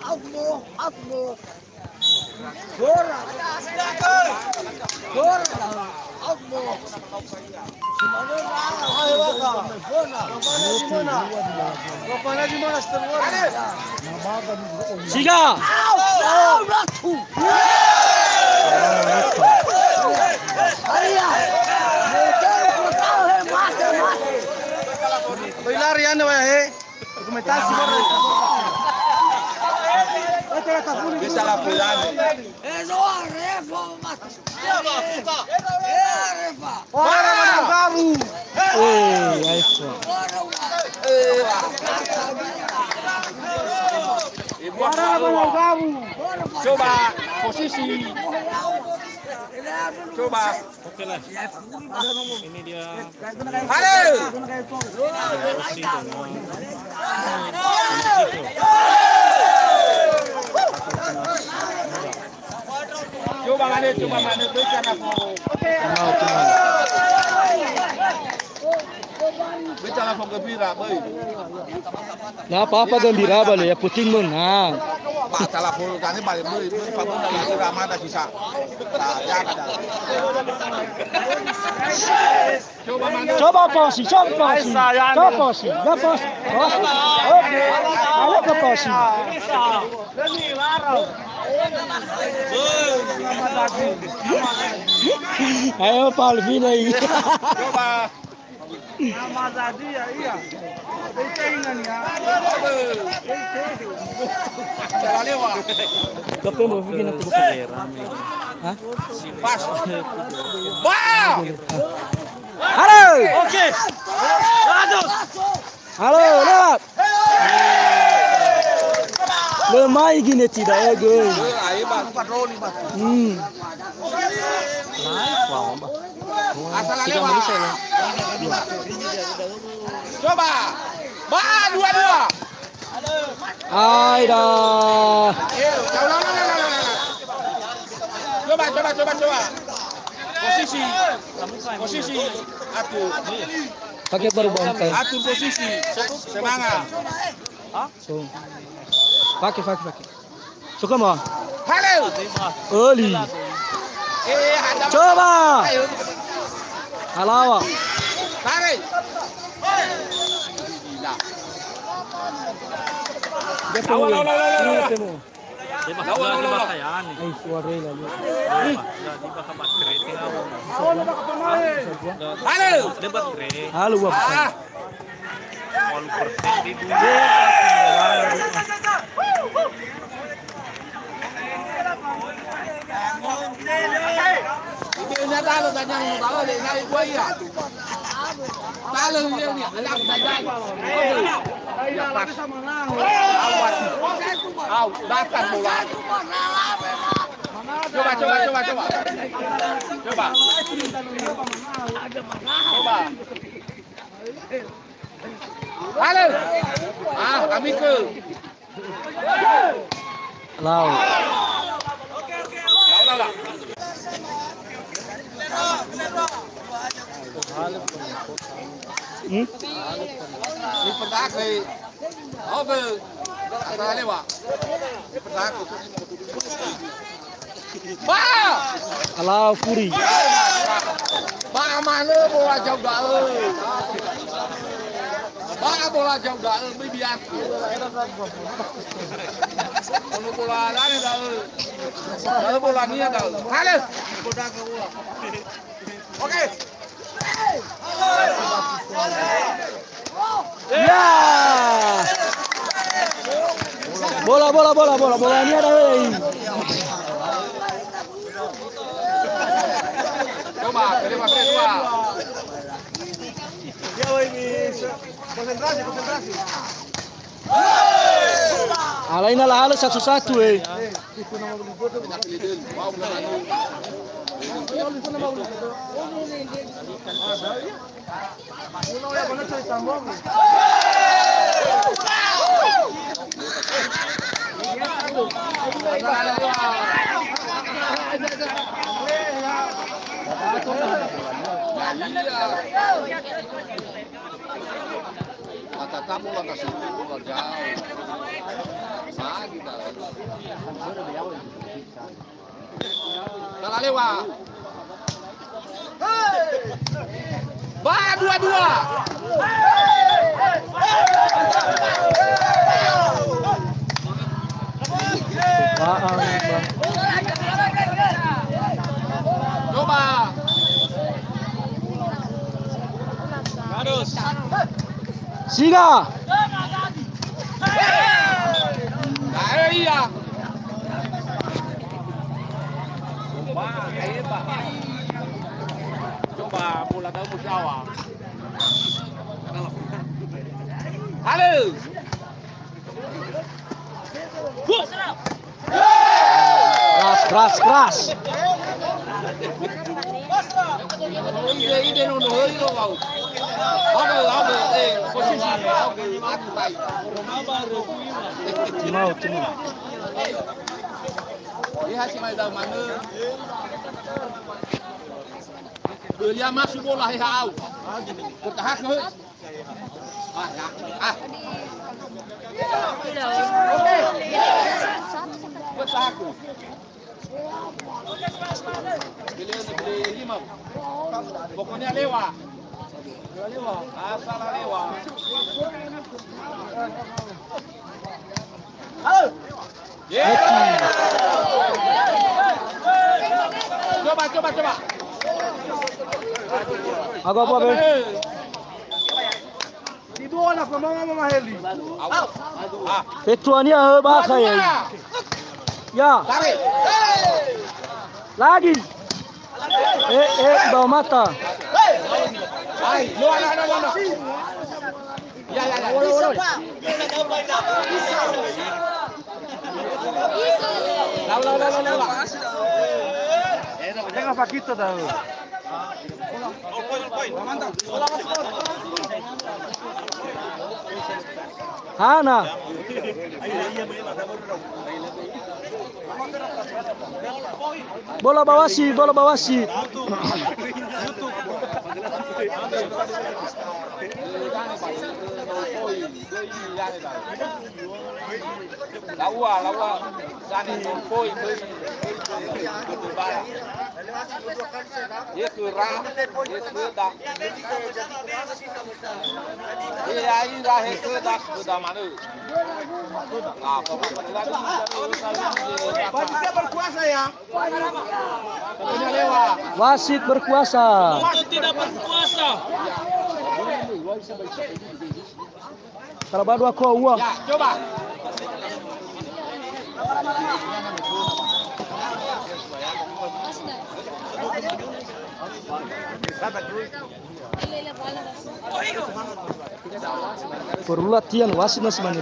Allah, Allah. Dora. Dora. Allah. Bapaknya di mana? Siga. Larian wae. Dokumentasi Bisa laporan. Coba posisi. Coba. Oke lah. Ini dia. Halo. Coba mana bicara po. Bicara po gembira, boy. Nah, apa gembira balik ya puting menang. Masalah po tadi balik boy, pabon na lagi ramah dah sisa. Ya kada. Coba posi. Ayo ke posi. Ayo Palvi lagi. Coba. Nama tadi ya iya. Ini ya. Tapi mau bikin aku kegeran. Hah? Pas. Wah! Halo. Oke. Lanjut. Halo, lewat. Lemah gini tidak ya, guys. Ayo bang, patroli bang. Asal lewat. Coba. Bah, dua. Aida. Coba. Posisi. Atur. Pakai baru bangkai. Atur posisi. Semangat. So. Pakai. Suka mau? Halo. Oli. Coba. Halawa. Tarik. Temu. Ay, suara lagi. Halo. Halo, Bapak. Ini talo tanya tahu le ngai kuai ya. Talo dia ni, alam tanya. Au, datang bola. Coba. Halo. Kami ke. Lau. Lau. Lipat lagi. Oke. Kata lewat. Lipat lagi. Ba! Alau Furi. Ba mana bola jauh dah. Ba bola jauh dah lebih biasa. Kalau bola lain dah. Kalau bola ni dah. Halo. Oke. Ya. Bola ini ada. Coba, terima kedua. Ya, konsentrasi. Alain ala satu-satu Mata tamu lah kasih bola jauh. Sah kita. Salah lewat. Bah, dua-dua. Coba. Siga. Iya. Coba bola tahu Jawa. Halo. Keras. Ide nono hilo kau. Oke, posisi. Timau. Lihat si Maida mana. Dia masuk bola hau. Bertahan ke. Oke. Bertahan ke. Pilih 5. Pokoknya lewat. Asal lewat. Halo. Coba. Agak apa, Be? Di bola Mama Heli. Petuanya bahasa ya. Ya. Tarik. Lagi. Bawah mata. Hai, no. Ya. Lawa. Tengah Pak kita tahu. Hana. Bola bawasi. Lawa. Sana poi. Ye kurang, ye sudah. Ye air dah sudah mana? Wasit berkuasa ya. Tentunya lewat. Wasit berkuasa. Wasit tidak berkuasa. Kalau baru aku uang. Ya, coba. Perlu latihan wasit masih mana